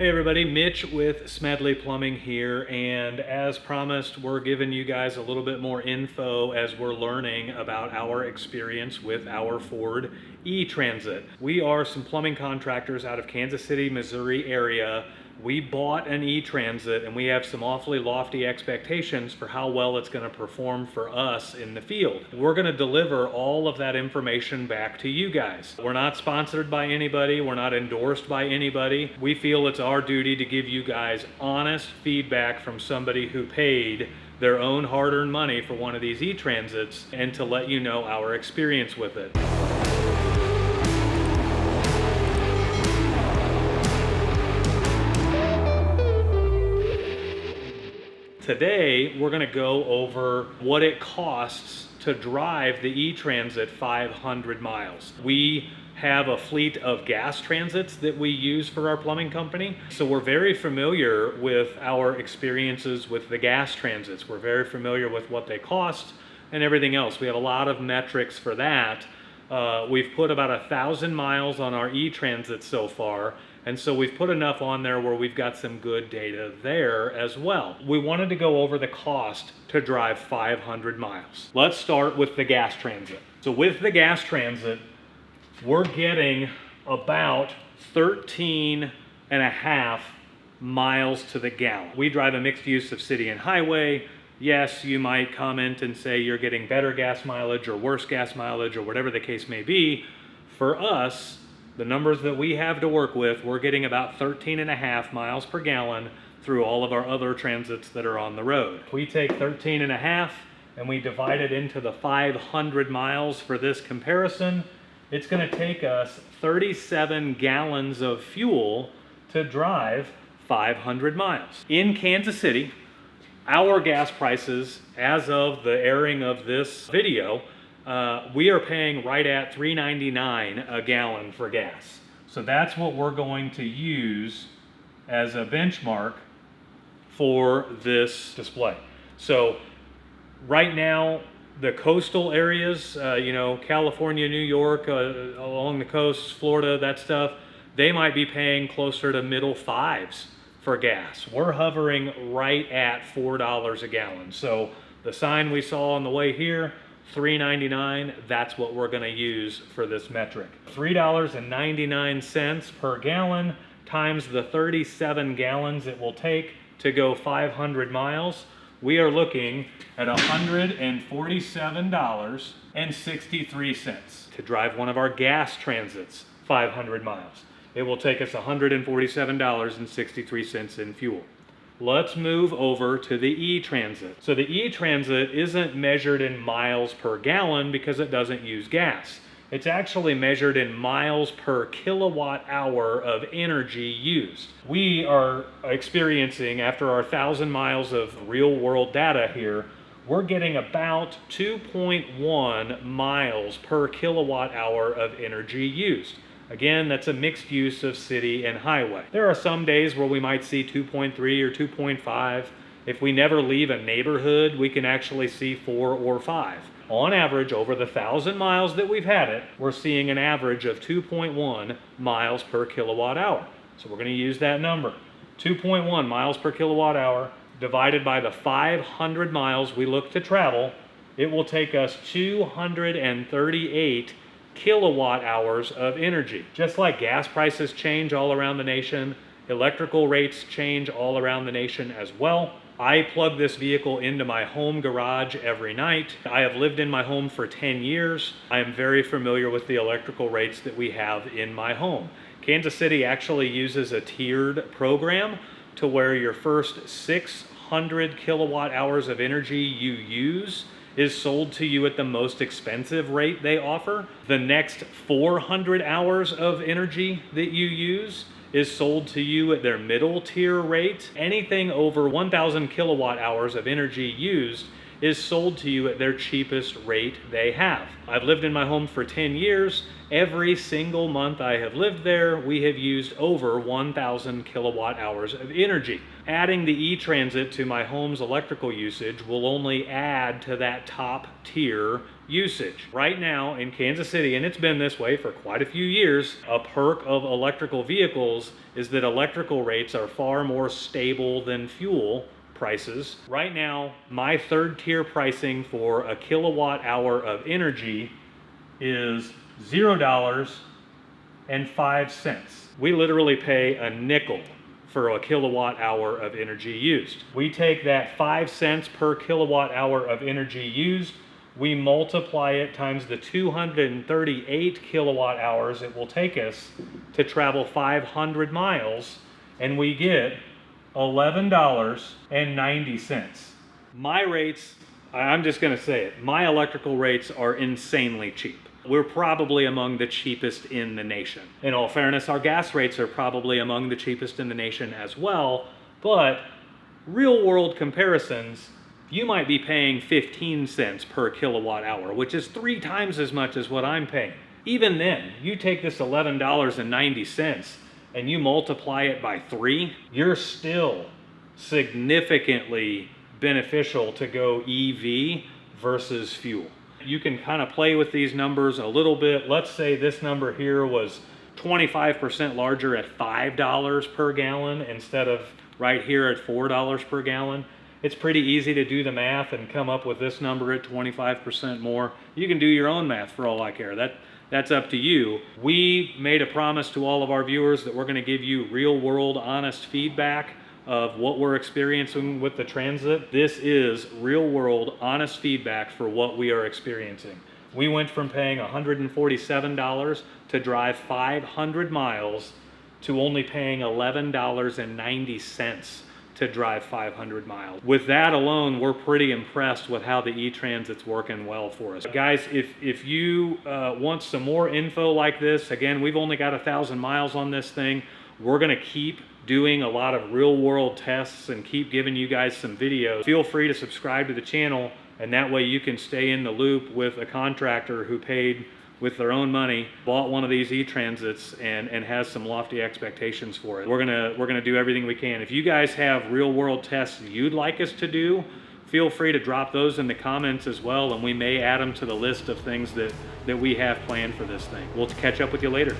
Hey everybody, Mitch with Smedley Plumbing here, and as promised, we're giving you guys a little bit more info as we're learning about our experience with our Ford ETransit. We are some plumbing contractors out of Kansas City, Missouri area. We bought an ETransit and we have some awfully lofty expectations for how well it's going to perform for us in the field. We're going to deliver all of that information back to you guys. We're not sponsored by anybody. We're not endorsed by anybody. We feel it's our duty to give you guys honest feedback from somebody who paid their own hard-earned money for one of these ETransits and to let you know our experience with it. Today, we're going to go over what it costs to drive the ETransit 500 miles. We have a fleet of gas transits that we use for our plumbing company, so we're very familiar with our experiences with the gas transits. We're very familiar with what they cost and everything else. We have a lot of metrics for that. We've put about 1,000 miles on our ETransit so far, and so we've put enough on there where we've got some good data there as well. We wanted to go over the cost to drive 500 miles. Let's start with the gas transit. So with the gas transit, we're getting about 13.5 miles to the gallon. We drive a mixed use of city and highway. Yes, you might comment and say you're getting better gas mileage or worse gas mileage or whatever the case may be. For us, the numbers that we have to work with, we're getting about 13.5 miles per gallon through all of our other transits that are on the road. We take 13.5 and we divide it into the 500 miles for this comparison. It's going to take us 37 gallons of fuel to drive 500 miles. In Kansas City, our gas prices, as of the airing of this video, we are paying right at $3.99 a gallon for gas. So that's what we're going to use as a benchmark for this display. So right now, the coastal areas, California, New York, along the coast, Florida, that stuff, they might be paying closer to middle fives for gas. We're hovering right at $4 a gallon. So the sign we saw on the way here, $3.99, that's what we're going to use for this metric. $3.99 per gallon times the 37 gallons it will take to go 500 miles. We are looking at $147.63 to drive one of our gas transits 500 miles. It will take us $147.63 in fuel. Let's move over to the ETransit. So the ETransit isn't measured in miles per gallon because it doesn't use gas. It's actually measured in miles per kilowatt hour of energy used. We are experiencing, after our 1,000 miles of real world data here, we're getting about 2.1 miles per kilowatt hour of energy used. Again, that's a mixed use of city and highway. There are some days where we might see 2.3 or 2.5. If we never leave a neighborhood, we can actually see 4 or 5. On average, over the 1,000 miles that we've had it, we're seeing an average of 2.1 miles per kilowatt hour. So we're going to use that number. 2.1 miles per kilowatt hour divided by the 500 miles we look to travel, it will take us 238 kilowatt hours of energy. Just like gas prices change all around the nation, electrical rates change all around the nation as well. I plug this vehicle into my home garage every night. I have lived in my home for 10 years. I am very familiar with the electrical rates that we have in my home. Kansas City actually uses a tiered program to where your first 600 kilowatt hours of energy you use is sold to you at the most expensive rate they offer. The next 400 hours of energy that you use is sold to you at their middle tier rate. Anything over 1,000 kilowatt hours of energy used is sold to you at their cheapest rate they have. I've lived in my home for 10 years. Every single month I have lived there, we have used over 1,000 kilowatt hours of energy. Adding the ETransit to my home's electrical usage will only add to that top tier usage. Right now in Kansas City, and it's been this way for quite a few years, a perk of electrical vehicles is that electrical rates are far more stable than fuel prices. Right now, my third tier pricing for a kilowatt hour of energy is $0.05. We literally pay a nickel for a kilowatt hour of energy used. We take that 5 cents per kilowatt hour of energy used, we multiply it times the 238 kilowatt hours it will take us to travel 500 miles, and we get $11.90. My rates, I'm just gonna say it, my electrical rates are insanely cheap. We're probably among the cheapest in the nation. In all fairness, our gas rates are probably among the cheapest in the nation as well, but real world comparisons, you might be paying 15 cents per kilowatt hour, which is 3 times as much as what I'm paying. Even then, you take this $11.90 and you multiply it by 3, you're still significantly beneficial to go EV versus fuel. You can kind of play with these numbers a little bit. Let's say this number here was 25% larger at $5 per gallon instead of right here at $4 per gallon. It's pretty easy to do the math and come up with this number at 25% more. You can do your own math for all I care. That's up to you. We made a promise to all of our viewers that we're going to give you real world honest feedback of what we're experiencing with the Transit. This is real world honest feedback for what we are experiencing. We went from paying $147 to drive 500 miles to only paying $11.90 to drive 500 miles. With that alone, we're pretty impressed with how the ETransit's working well for us. Guys, if you want some more info like this, again, we've only got 1,000 miles on this thing. We're gonna keep doing a lot of real world tests and keep giving you guys some videos. Feel free to subscribe to the channel, and that way you can stay in the loop with a contractor who paid with their own money, bought one of these ETransits and has some lofty expectations for it. We're gonna do everything we can. If you guys have real world tests you'd like us to do, feel free to drop those in the comments as well, and we may add them to the list of things that we have planned for this thing. We'll catch up with you later.